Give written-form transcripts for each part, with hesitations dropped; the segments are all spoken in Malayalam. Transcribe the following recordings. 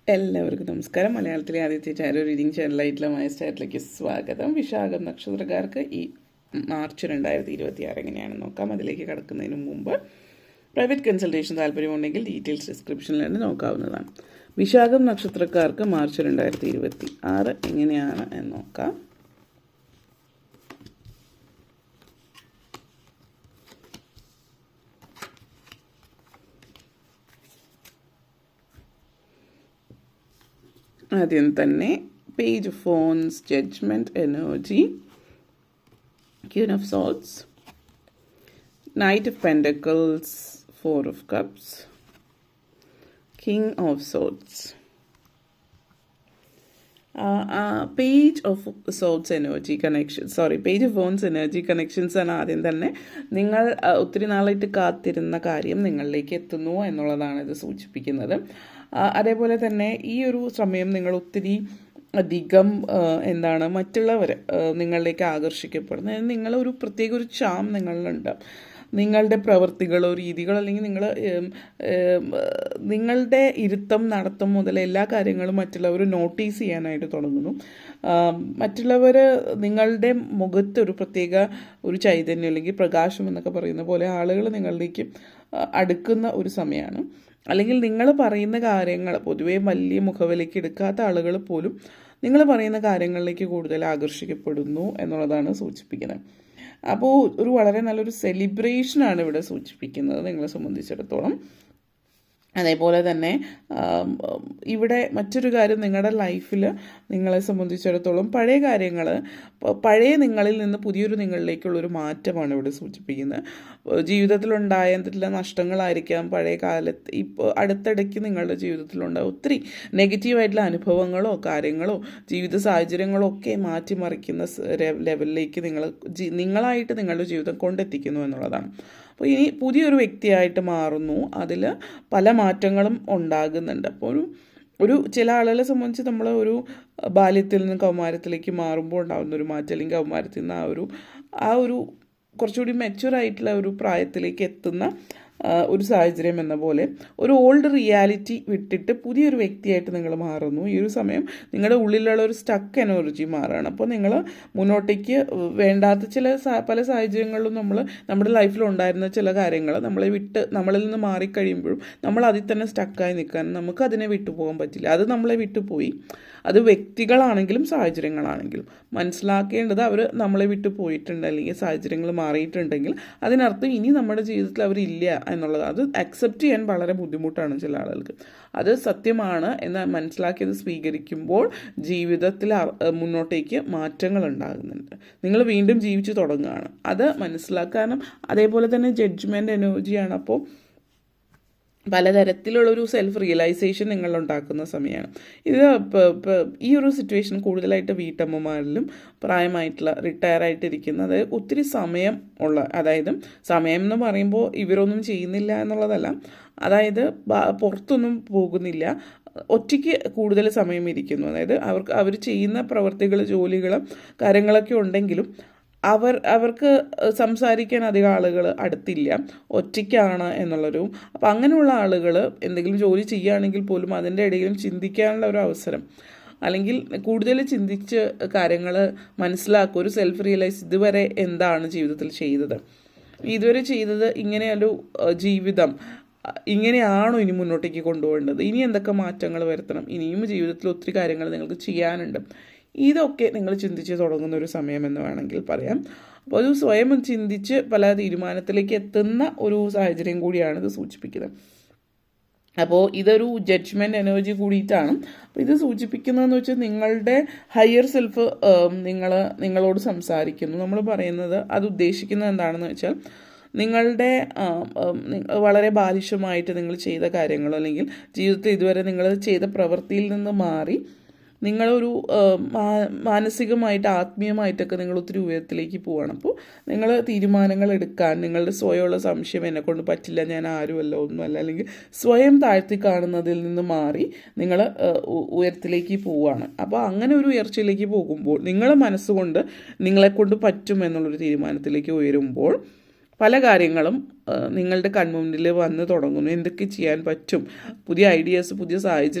എല്ലാവർക്കും നമസ്കാരം. മലയാളത്തിലെ ആദ്യത്തെ ടാരോ റീഡിംഗ് ചാനലായിട്ടുള്ള മൈസ്റ്റാറ്റിലേക്ക് സ്വാഗതം. വിശാഖം നക്ഷത്രക്കാർക്ക് ഈ മാർച്ച് 2026 എങ്ങനെയാണെന്ന് നോക്കാം. അതിലേക്ക് കടക്കുന്നതിന് മുമ്പ് പ്രൈവറ്റ് കൺസൾട്ടേഷൻ താല്പര്യമുണ്ടെങ്കിൽ ഡീറ്റെയിൽസ് ഡിസ്ക്രിപ്ഷനിൽ തന്നെ നോക്കാവുന്നതാണ്. വിശാഖം നക്ഷത്രക്കാർക്ക് മാർച്ച് 2026 എങ്ങനെയാണ് എന്ന് നോക്കാം. ആദ്യം തന്നെ page of phones, judgement energy, queen of swords, knight of pentacles, four of cups, king of swords. Page of swords energy page of phones energy connections ആണ്. ആദ്യം തന്നെ നിങ്ങൾ ഒത്തിരി നാളായിട്ട് കാത്തിരുന്ന കാര്യം നിങ്ങളിലേക്ക് എത്തുന്നു എന്നുള്ളതാണ് ഇത് സൂചിപ്പിക്കുന്നത്. അതേപോലെ തന്നെ ഈ ഒരു സമയം നിങ്ങൾ ഒത്തിരി അധികം മറ്റുള്ളവർ നിങ്ങളിലേക്ക് ആകർഷിക്കപ്പെടുന്നത്, നിങ്ങളൊരു പ്രത്യേക ഒരു ചാം നിങ്ങളിലുണ്ട്. നിങ്ങളുടെ പ്രവൃത്തികളോ രീതികളോ അല്ലെങ്കിൽ നിങ്ങളുടെ ഇരുത്തം നടത്തം മുതൽ എല്ലാ കാര്യങ്ങളും മറ്റുള്ളവർ നോട്ടീസ് ചെയ്യാനായിട്ട് തുടങ്ങുന്നു. മറ്റുള്ളവർ നിങ്ങളുടെ മുഖത്ത് ഒരു പ്രത്യേക ഒരു ചൈതന്യം അല്ലെങ്കിൽ പ്രകാശം എന്നൊക്കെ പറയുന്ന പോലെ ആളുകൾ നിങ്ങളിലേക്ക് അടുക്കുന്ന ഒരു സമയമാണ്. അല്ലെങ്കിൽ നിങ്ങൾ പറയുന്ന കാര്യങ്ങൾ പൊതുവേ വലിയ മുഖവിലേക്ക് എടുക്കാത്ത ആളുകൾ പോലും നിങ്ങൾ പറയുന്ന കാര്യങ്ങളിലേക്ക് കൂടുതൽ ആകർഷിക്കപ്പെടുന്നു എന്നുള്ളതാണ് സൂചിപ്പിക്കുന്നത്. അപ്പോൾ ഒരു വളരെ നല്ലൊരു സെലിബ്രേഷനാണ് ഇവിടെ സൂചിപ്പിക്കുന്നത് നിങ്ങളെ സംബന്ധിച്ചിടത്തോളം. അതേപോലെ തന്നെ ഇവിടെ മറ്റൊരു കാര്യം, നിങ്ങളുടെ ലൈഫിൽ നിങ്ങളെ സംബന്ധിച്ചിടത്തോളം പഴയ കാര്യങ്ങൾ, പഴയ നിങ്ങളിൽ നിന്ന് പുതിയൊരു നിങ്ങളിലേക്കുള്ളൊരു മാറ്റമാണ് ഇവിടെ സൂചിപ്പിക്കുന്നത്. ജീവിതത്തിലുണ്ടായ എന്തെല്ലാം നഷ്ടങ്ങളായിരിക്കാം പഴയ കാലത്ത്, ഇപ്പോൾ അടുത്തിടയ്ക്ക് നിങ്ങളുടെ ജീവിതത്തിലുണ്ടായ ഒത്തിരി നെഗറ്റീവായിട്ടുള്ള അനുഭവങ്ങളോ കാര്യങ്ങളോ ജീവിത സാഹചര്യങ്ങളോ ഒക്കെ മാറ്റിമറിക്കുന്ന ലെവലിലേക്ക് നിങ്ങളായിട്ട് നിങ്ങളുടെ ജീവിതം കൊണ്ടെത്തിക്കുന്നു എന്നുള്ളതാണ്. അപ്പോൾ ഇനി പുതിയൊരു വ്യക്തിയായിട്ട് മാറുന്നു, അതിൽ പല മാറ്റങ്ങളും ഉണ്ടാകുന്നുണ്ട്. അപ്പോൾ ഒരു ചില ആളുകളെ സംബന്ധിച്ച് നമ്മൾ ഒരു ബാല്യത്തിൽ നിന്ന് കൗമാരത്തിലേക്ക് മാറുമ്പോൾ ഉണ്ടാകുന്ന ഒരു മാറ്റം, അല്ലെങ്കിൽ കൗമാരത്തിൽ നിന്ന് ആ ഒരു കുറച്ചുകൂടി മെച്യൂറായിട്ടുള്ള ഒരു പ്രായത്തിലേക്ക് എത്തുന്ന ഒരു സാഹചര്യം എന്ന പോലെ ഒരു ഓൾഡ് റിയാലിറ്റി വിട്ടിട്ട് പുതിയൊരു വ്യക്തിയായിട്ട് നിങ്ങൾ മാറുന്നു. ഈ ഒരു സമയം നിങ്ങളുടെ ഉള്ളിലുള്ള ഒരു സ്റ്റക്ക് എനർജി മാറുകയാണ്. അപ്പോൾ നിങ്ങൾ മുന്നോട്ടേക്ക് വേണ്ടാത്ത പല സാഹചര്യങ്ങളിലും നമ്മുടെ ലൈഫിൽ ഉണ്ടായിരുന്ന ചില കാര്യങ്ങൾ നമ്മളിൽ നിന്ന് മാറിക്കഴിയുമ്പോഴും നമ്മൾ അതിൽ തന്നെ സ്റ്റക്കായി നിൽക്കാൻ നമുക്ക് അതിനെ വിട്ടുപോകാൻ പറ്റില്ല. അത് നമ്മളെ വിട്ടുപോയി. അത് വ്യക്തികളാണെങ്കിലും സാഹചര്യങ്ങളാണെങ്കിലും മനസ്സിലാക്കേണ്ടത് അവർ നമ്മളെ വിട്ടു പോയിട്ടുണ്ട് അല്ലെങ്കിൽ സാഹചര്യങ്ങൾ മാറിയിട്ടുണ്ടെങ്കിൽ അതിനർത്ഥം ഇനി നമ്മുടെ ജീവിതത്തിൽ അവരില്ല എന്നുള്ളത്. അത് അക്സെപ്റ്റ് ചെയ്യാൻ വളരെ ബുദ്ധിമുട്ടാണ് ചില ആളുകൾക്ക്. അത് സത്യമാണ് എന്ന് മനസ്സിലാക്കിയത് സ്വീകരിക്കുമ്പോൾ ജീവിതത്തിൽ മുന്നോട്ടേക്ക് മാറ്റങ്ങൾ ഉണ്ടാകുന്നുണ്ട്. നിങ്ങൾ വീണ്ടും ജീവിച്ചു തുടങ്ങുകയാണ്. അത് മനസ്സിലാക്കാനും അതേപോലെ തന്നെ ജഡ്ജ്മെൻറ്റ് എനർജിയാണ്. അപ്പോൾ പലതരത്തിലുള്ളൊരു സെൽഫ് റിയലൈസേഷൻ നിങ്ങളുണ്ടാക്കുന്ന സമയമാണ് ഇത്. ഈ ഒരു സിറ്റുവേഷൻ കൂടുതലായിട്ട് വീട്ടമ്മമാരിലും പ്രായമായിട്ടുള്ള റിട്ടയർ ആയിട്ടിരിക്കുന്ന, അതായത് ഒത്തിരി സമയം സമയം എന്ന് പറയുമ്പോൾ ഇവരൊന്നും ചെയ്യുന്നില്ല എന്നുള്ളതല്ല, അതായത് പുറത്തൊന്നും പോകുന്നില്ല, ഒറ്റയ്ക്ക് കൂടുതൽ സമയം ഇരിക്കുന്നു. അതായത് അവർ ചെയ്യുന്ന പ്രവർത്തികൾ, ജോലികൾ, കാര്യങ്ങളൊക്കെ ഉണ്ടെങ്കിലും അവർക്ക് സംസാരിക്കാൻ അധികം ആളുകൾ അടുത്തില്ല, ഒറ്റയ്ക്കാണ് എന്നുള്ളൊരു. അപ്പം അങ്ങനെയുള്ള ആളുകൾ എന്തെങ്കിലും ജോലി ചെയ്യുകയാണെങ്കിൽ പോലും അതിൻ്റെ ഇടയിലും ചിന്തിക്കാനുള്ള ഒരു അവസരം, അല്ലെങ്കിൽ കൂടുതൽ ചിന്തിച്ച് കാര്യങ്ങൾ മനസ്സിലാക്കുക, ഒരു സെൽഫ് റിയലൈസ്, ഇതുവരെ എന്താണ് ജീവിതത്തിൽ ചെയ്തത്, ഇങ്ങനെയൊരു ജീവിതം ഇങ്ങനെയാണോ ഇനി മുന്നോട്ടേക്ക് കൊണ്ടുപോകേണ്ടത്, ഇനി എന്തൊക്കെ മാറ്റങ്ങൾ വരുത്തണം, ഇനിയും ജീവിതത്തിൽ ഒത്തിരി കാര്യങ്ങൾ നിങ്ങൾക്ക് ചെയ്യാനുണ്ട്, ഇതൊക്കെ നിങ്ങൾ ചിന്തിച്ച് തുടങ്ങുന്ന ഒരു സമയമെന്ന് വേണമെങ്കിൽ പറയാം. അപ്പോൾ ഒരു സ്വയം ചിന്തിച്ച് പല തീരുമാനത്തിലേക്ക് എത്തുന്ന ഒരു സാഹചര്യം കൂടിയാണ് ഇത് സൂചിപ്പിക്കുന്നത്. അപ്പോൾ ഇതൊരു ജഡ്ജ്മെൻറ്റ് എനർജി കൂടിയിട്ടാണ്. അപ്പോൾ ഇത് സൂചിപ്പിക്കുന്നതെന്ന് വെച്ചാൽ നിങ്ങളുടെ ഹയർ സെൽഫ് നിങ്ങളോട് സംസാരിക്കുന്നു. നമ്മൾ പറയുന്നത്, അത് ഉദ്ദേശിക്കുന്നത് എന്താണെന്ന് വെച്ചാൽ നിങ്ങളുടെ വളരെ ബാലിശമായിട്ട് നിങ്ങൾ ചെയ്ത കാര്യങ്ങളോ അല്ലെങ്കിൽ ജീവിതത്തിൽ ഇതുവരെ നിങ്ങൾ ചെയ്ത പ്രവൃത്തിയിൽ നിന്ന് മാറി നിങ്ങളൊരു മാനസികമായിട്ട് ആത്മീയമായിട്ടൊക്കെ നിങ്ങൾ ഒത്തിരി ഉയരത്തിലേക്ക് പോവുകയാണ്. അപ്പോൾ നിങ്ങൾ തീരുമാനങ്ങൾ എടുക്കാൻ, നിങ്ങളുടെ സ്വയമുള്ള സംശയം എന്നെക്കൊണ്ട് പറ്റില്ല, ഞാൻ ആരുമല്ല, ഒന്നുമല്ല, അല്ലെങ്കിൽ സ്വയം താഴ്ത്തി കാണുന്നതിൽ നിന്ന് മാറി നിങ്ങൾ ഉയരത്തിലേക്ക് പോവുകയാണ്. അപ്പോൾ അങ്ങനെ ഒരു ഉയർച്ചയിലേക്ക് പോകുമ്പോൾ നിങ്ങൾ മനസ്സുകൊണ്ട് നിങ്ങളെക്കൊണ്ട് പറ്റും എന്നുള്ളൊരു തീരുമാനത്തിലേക്ക് ഉയരുമ്പോൾ പല കാര്യങ്ങളും നിങ്ങളുടെ കൺമുന്നിൽ വന്ന് തുടങ്ങുന്നു. എന്തൊക്കെ ചെയ്യാൻ പറ്റും, പുതിയ ഐഡിയാസ്, പുതിയ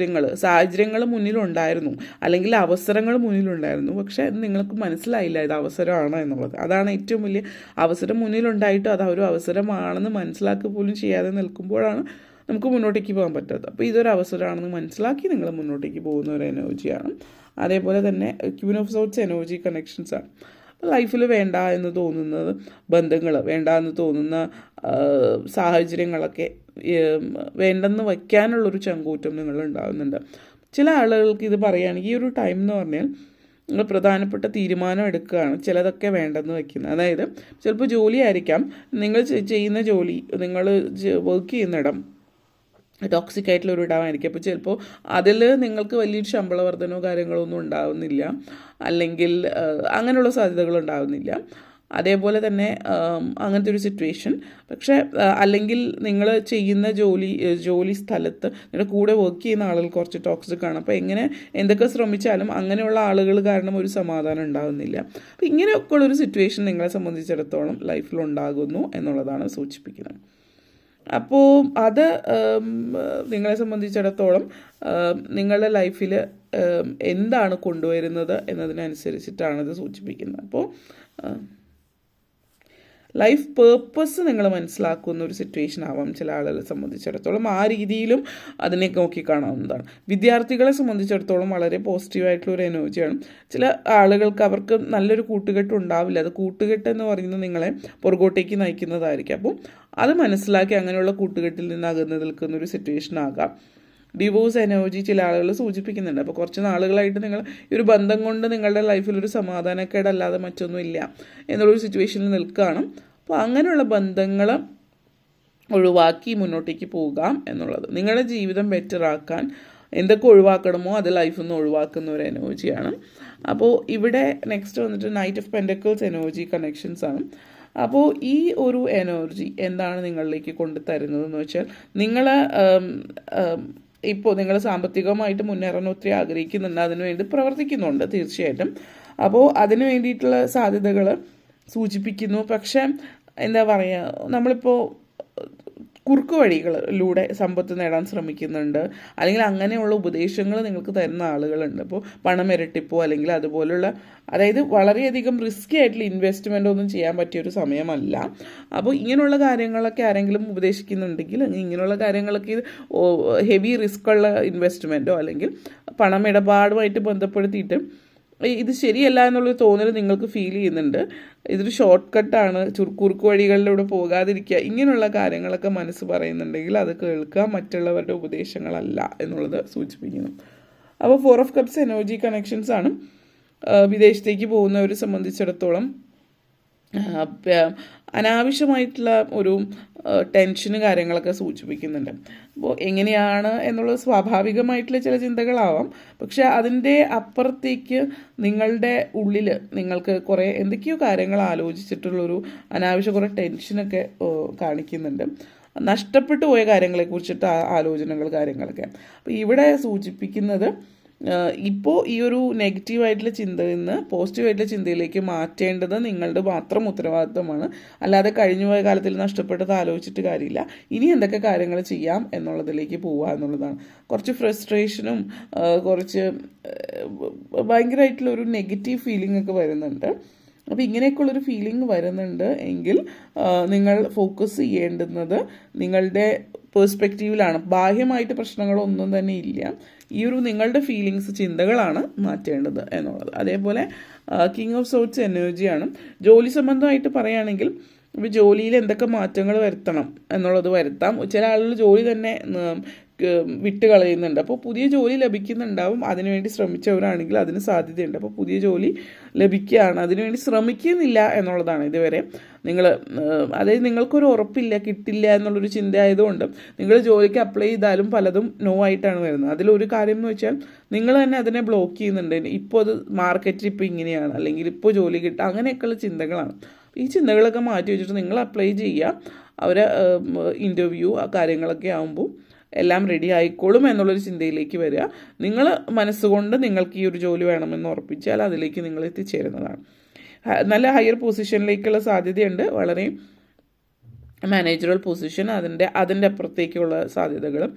സാഹചര്യങ്ങൾ മുന്നിലുണ്ടായിരുന്നു, അല്ലെങ്കിൽ അവസരങ്ങൾ മുന്നിലുണ്ടായിരുന്നു. പക്ഷേ നിങ്ങൾക്ക് മനസ്സിലായില്ല ഇത് അവസരമാണ് എന്നുള്ളത്. അതാണ് ഏറ്റവും വലിയ അവസരം മുന്നിലുണ്ടായിട്ടും അത് ഒരു അവസരമാണെന്ന് മനസ്സിലാക്കുക പോലും ചെയ്യാതെ നിൽക്കുമ്പോഴാണ് നമുക്ക് മുന്നോട്ടേക്ക് പോകാൻ പറ്റാത്തത്. അപ്പോൾ ഇതൊരു അവസരമാണെന്ന് മനസ്സിലാക്കി നിങ്ങൾ മുന്നോട്ടേക്ക് പോകുന്ന ഒരു എനർജിയാണ്. അതേപോലെ തന്നെ ക്യൂൻ ഓഫ് സോർട്സ് എനർജി കണക്ഷൻസാണ്. ലൈഫിൽ വേണ്ട എന്ന് തോന്നുന്നത് ബന്ധങ്ങൾ, വേണ്ട എന്ന് തോന്നുന്ന സാഹചര്യങ്ങളൊക്കെ വേണ്ടെന്ന് വയ്ക്കാനുള്ളൊരു ചങ്കൂറ്റം നിങ്ങൾ ഉണ്ടാകുന്നുണ്ട്. ചില ആളുകൾക്ക് ഇത് പറയുകയാണെങ്കിൽ ഈ ഒരു ടൈം എന്ന് പറഞ്ഞാൽ നിങ്ങൾ പ്രധാനപ്പെട്ട തീരുമാനം എടുക്കുകയാണ് ചിലതൊക്കെ വേണ്ടെന്ന് വയ്ക്കുന്നത്. അതായത് ചിലപ്പോൾ ജോലി ആയിരിക്കാം, നിങ്ങൾ ചെയ്യുന്ന ജോലി, നിങ്ങൾ വർക്ക് ചെയ്യുന്നിടം ടോക്സിക് ആയിട്ടുള്ളൊരു ഇടമായിരിക്കും. അപ്പോൾ ചിലപ്പോൾ അതിൽ നിങ്ങൾക്ക് വലിയൊരു ശമ്പള വർധനോ കാര്യങ്ങളോ ഒന്നും ഉണ്ടാവുന്നില്ല, അല്ലെങ്കിൽ അങ്ങനെയുള്ള സാധ്യതകൾ ഉണ്ടാവുന്നില്ല. അതേപോലെ തന്നെ അങ്ങനത്തെ ഒരു സിറ്റുവേഷൻ. പക്ഷേ അല്ലെങ്കിൽ നിങ്ങൾ ചെയ്യുന്ന ജോലി സ്ഥലത്ത് നിങ്ങളുടെ കൂടെ വർക്ക് ചെയ്യുന്ന ആളുകൾ കുറച്ച് ടോക്സിക് ആണ്. അപ്പോൾ എന്തൊക്കെ ശ്രമിച്ചാലും അങ്ങനെയുള്ള ആളുകൾ കാരണം ഒരു സമാധാനം ഉണ്ടാകുന്നില്ല. അപ്പോൾ ഇങ്ങനെയൊക്കെ ഉള്ളൊരു സിറ്റുവേഷൻ നിങ്ങളെ സംബന്ധിച്ചിടത്തോളം ലൈഫിലുണ്ടാകുന്നു എന്നുള്ളതാണ് സൂചിപ്പിക്കുന്നത്. അപ്പോൾ അത് നിങ്ങളെ സംബന്ധിച്ചിടത്തോളം നിങ്ങളുടെ ലൈഫിൽ എന്താണ് കൊണ്ടുവരുന്നത് എന്നതിനനുസരിച്ചിട്ടാണിത് സൂചിപ്പിക്കുന്നത്. അപ്പോൾ ലൈഫ് പേർപ്പസ് നിങ്ങൾ മനസ്സിലാക്കുന്ന ഒരു സിറ്റുവേഷൻ ആവാം ചില ആളുകളെ സംബന്ധിച്ചിടത്തോളം. ആ രീതിയിലും അതിനെ നോക്കിക്കാണാവുന്നതാണ്. വിദ്യാർത്ഥികളെ സംബന്ധിച്ചിടത്തോളം വളരെ പോസിറ്റീവായിട്ടുള്ളൊരു എനർജിയാണ്. ചില ആളുകൾക്ക് അവർക്ക് നല്ലൊരു കൂട്ടുകെട്ട് ഉണ്ടാവില്ല. അത് കൂട്ടുകെട്ട് എന്ന് പറയുന്നത് നിങ്ങളെ പുറകോട്ടേക്ക് നയിക്കുന്നതായിരിക്കും. അപ്പോൾ അത് മനസ്സിലാക്കി അങ്ങനെയുള്ള കൂട്ടുകെട്ടിൽ നിന്ന് അകന്ന് നിൽക്കുന്ന ഒരു സിറ്റുവേഷൻ ആകാം. ഡിവോഴ്സ് എനർജി ചില ആളുകൾ സൂചിപ്പിക്കുന്നുണ്ട്. അപ്പോൾ കുറച്ച് നാളുകളായിട്ട് നിങ്ങൾ ഈ ഒരു ബന്ധം കൊണ്ട് നിങ്ങളുടെ ലൈഫിൽ ഒരു സമാധാനക്കേടല്ലാതെ മറ്റൊന്നും ഇല്ല എന്നുള്ളൊരു സിറ്റുവേഷനിൽ നിൽക്കുകയാണ്. അപ്പോൾ അങ്ങനെയുള്ള ബന്ധങ്ങൾ ഒഴിവാക്കി മുന്നോട്ടേക്ക് പോകാം എന്നുള്ളത്. നിങ്ങളുടെ ജീവിതം ബെറ്റർ ആക്കാൻ എന്തൊക്കെ ഒഴിവാക്കണമോ അത് ലൈഫിൽ നിന്ന് ഒഴിവാക്കുന്ന ഒരു എനർജിയാണ്. അപ്പോൾ ഇവിടെ നെക്സ്റ്റ് വന്നിട്ട് knight of pentacles energy connections ആണ്. അപ്പോൾ ഈ ഒരു എനർജി എന്താണ് നിങ്ങളിലേക്ക് കൊണ്ടുതരുന്നതെന്ന് വെച്ചാൽ, ഇപ്പോൾ നിങ്ങൾ സാമ്പത്തികമായിട്ട് മുന്നേറാൻ ഒത്തിരി ആഗ്രഹിക്കുന്നുണ്ട്, അതിനുവേണ്ടി പ്രവർത്തിക്കുന്നുണ്ട് തീർച്ചയായിട്ടും. അപ്പോൾ അതിന് വേണ്ടിയിട്ടുള്ള സാധ്യതകൾ സൂചിപ്പിക്കുന്നു. പക്ഷേ എന്താ പറയുക, നമ്മളിപ്പോൾ കുറുക്കു വഴികളിലൂടെ സമ്പത്ത് നേടാൻ ശ്രമിക്കുന്നുണ്ട്, അല്ലെങ്കിൽ അങ്ങനെയുള്ള ഉപദേശങ്ങൾ നിങ്ങൾക്ക് തരുന്ന ആളുകളുണ്ട്. അപ്പോൾ പണം ഇരട്ടിപ്പോ അല്ലെങ്കിൽ അതുപോലുള്ള, അതായത് വളരെയധികം റിസ്കി ആയിട്ടുള്ള ഇൻവെസ്റ്റ്മെൻ്റ് ഒന്നും ചെയ്യാൻ പറ്റിയൊരു സമയമല്ല. അപ്പോൾ ഇങ്ങനെയുള്ള കാര്യങ്ങളൊക്കെ ആരെങ്കിലും ഉപദേശിക്കുന്നുണ്ടെങ്കിൽ, ഇങ്ങനെയുള്ള കാര്യങ്ങളൊക്കെ ഹെവി റിസ്ക്കുള്ള ഇൻവെസ്റ്റ്മെൻറ്റോ അല്ലെങ്കിൽ പണമിടപാടുമായിട്ട് ബന്ധപ്പെടുത്തിയിട്ട് ഇത് ശരിയല്ല എന്നുള്ളൊരു തോന്നൽ നിങ്ങൾക്ക് ഫീൽ ചെയ്യുന്നുണ്ട്, ഇതൊരു ഷോർട്ട് കട്ടാണ്, കുറുക്കു വഴികളിലൂടെ പോകാതിരിക്കുക, ഇങ്ങനെയുള്ള കാര്യങ്ങളൊക്കെ മനസ്സ് പറയുന്നുണ്ടെങ്കിൽ അത് കേൾക്കുക, മറ്റുള്ളവരുടെ ഉപദേശങ്ങളല്ല എന്നുള്ളത് സൂചിപ്പിക്കുന്നു. അപ്പോൾ 4 ഓഫ് കപ്സ് എനർജി കണക്ഷൻസ് ആണ്. വിദേശത്തേക്ക് പോകുന്നവരെ സംബന്ധിച്ചിടത്തോളം അനാവശ്യമായിട്ടുള്ള ഒരു ടെൻഷന് കാര്യങ്ങളൊക്കെ സൂചിപ്പിക്കുന്നുണ്ട്. അപ്പോൾ എങ്ങനെയാണ് എന്നുള്ളത് സ്വാഭാവികമായിട്ടുള്ള ചില ചിന്തകളാവാം. പക്ഷെ അതിൻ്റെ അപ്പുറത്തേക്ക് നിങ്ങളുടെ ഉള്ളിൽ നിങ്ങൾക്ക് കുറേ എന്തൊക്കെയോ കാര്യങ്ങൾ ആലോചിച്ചിട്ടുള്ളൊരു അനാവശ്യ കുറേ ടെൻഷനൊക്കെ കാണിക്കുന്നുണ്ട്. നഷ്ടപ്പെട്ടു പോയ കാര്യങ്ങളെക്കുറിച്ചിട്ട് കാര്യങ്ങളൊക്കെ. അപ്പോൾ ഇവിടെ സൂചിപ്പിക്കുന്നത് ഇപ്പോൾ ഈ ഒരു നെഗറ്റീവായിട്ടുള്ള ചിന്തയിൽ നിന്ന് പോസിറ്റീവായിട്ടുള്ള ചിന്തയിലേക്ക് മാറ്റേണ്ടത് നിങ്ങളുടെ മാത്രം ഉത്തരവാദിത്തമാണ്. അല്ലാതെ കഴിഞ്ഞുപോയ കാലത്തിൽ നഷ്ടപ്പെട്ടത് ആലോചിച്ചിട്ട് കാര്യമില്ല. ഇനി എന്തൊക്കെ കാര്യങ്ങൾ ചെയ്യാം എന്നുള്ളതിലേക്ക് പോവുക എന്നുള്ളതാണ്. കുറച്ച് ഫ്രസ്ട്രേഷനും കുറച്ച് ഭയങ്കരമായിട്ടുള്ളൊരു നെഗറ്റീവ് ഫീലിംഗ് ഒക്കെ വരുന്നുണ്ട്. അപ്പോൾ ഇങ്ങനെയൊക്കെയുള്ളൊരു ഫീലിംഗ് വരുന്നുണ്ട് എങ്കിൽ നിങ്ങൾ ഫോക്കസ് ചെയ്യേണ്ടുന്നത് നിങ്ങളുടെ പേഴ്സ്പെക്റ്റീവിലാണ്. ബാഹ്യമായിട്ട് പ്രശ്നങ്ങളൊന്നും തന്നെ ഇല്ല. ഈ ഒരു നിങ്ങളുടെ ഫീലിങ്സ്, ചിന്തകളാണ് മാറ്റേണ്ടത് എന്നുള്ളത്. അതേപോലെ കിങ് ഓഫ് സോർട്സ് എനർജിയാണ്. ജോലി സംബന്ധമായിട്ട് പറയുകയാണെങ്കിൽ ഇപ്പോൾ ജോലിയിൽ എന്തൊക്കെ മാറ്റങ്ങൾ വരുത്തണം എന്നുള്ളത് വരുത്താം. ചില ആളുകൾ ജോലി തന്നെ വിട്ട് കളയുന്നുണ്ട്. അപ്പോൾ പുതിയ ജോലി ലഭിക്കുന്നുണ്ടാവും. അതിനുവേണ്ടി ശ്രമിച്ചവരാണെങ്കിൽ അതിന് സാധ്യതയുണ്ട്. അപ്പോൾ പുതിയ ജോലി ലഭിക്കുകയാണ്, അതിനുവേണ്ടി ശ്രമിക്കുന്നില്ല എന്നുള്ളതാണ് ഇതുവരെ നിങ്ങൾ, അതായത് നിങ്ങൾക്കൊരു ഉറപ്പില്ല, കിട്ടില്ല എന്നുള്ളൊരു ചിന്ത ആയതുകൊണ്ട് നിങ്ങൾ ജോലിക്ക് അപ്ലൈ ചെയ്താലും പലതും നോ ആയിട്ടാണ് വരുന്നത്. അതിലൊരു കാര്യം എന്ന് വെച്ചാൽ നിങ്ങൾ തന്നെ അതിനെ ബ്ലോക്ക് ചെയ്യുന്നുണ്ട്. ഇപ്പോൾ അത് മാർക്കറ്റിൽ ഇപ്പോൾ ഇങ്ങനെയാണ്, അല്ലെങ്കിൽ ഇപ്പോൾ ജോലി കിട്ടുക, അങ്ങനെയൊക്കെയുള്ള ചിന്തകളാണ്. ഈ ചിന്തകളൊക്കെ മാറ്റി വെച്ചിട്ട് നിങ്ങൾ അപ്ലൈ ചെയ്യുക. അവരെ ഇൻ്റർവ്യൂ കാര്യങ്ങളൊക്കെ ആകുമ്പോൾ എല്ലാം റെഡി ആയിക്കോളും എന്നുള്ളൊരു ചിന്തയിലേക്ക് വരിക. നിങ്ങൾ മനസ്സുകൊണ്ട് നിങ്ങൾക്ക് ഈ ഒരു ജോലി വേണമെന്ന് ഉറപ്പിച്ചാൽ അതിലേക്ക് നിങ്ങൾ എത്തിച്ചേരുന്നതാണ്. നല്ല ഹയർ പൊസിഷനിലേക്കുള്ള സാധ്യതയുണ്ട്. വളരെ മാനേജറൽ പൊസിഷൻ, അതിൻ്റെ അപ്പുറത്തേക്കുള്ള സാധ്യതകളും,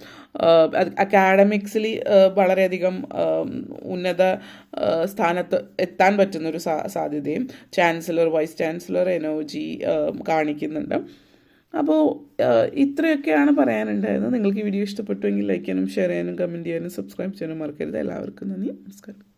അക്കാഡമിക്സിലി വളരെയധികം ഉന്നത സ്ഥാനത്ത് എത്താൻ പറ്റുന്നൊരു സാധ്യതയും ചാൻസലർ, വൈസ് ചാൻസലർ എനർജി കാണിക്കുന്നുണ്ട്. അപ്പോൾ ഇത്രയൊക്കെയാണ് പറയാനുണ്ടായിരുന്നത്. നിങ്ങൾക്ക് ഈ വീഡിയോ ഇഷ്ടപ്പെട്ടുവെങ്കിൽ ലൈക്ക് ചെയ്യാനും ഷെയർ ചെയ്യാനും കമൻറ്റ് ചെയ്യാനും സബ്സ്ക്രൈബ് ചെയ്യാനും മറക്കരുത്. എല്ലാവർക്കും നന്ദി, നമസ്കാരം.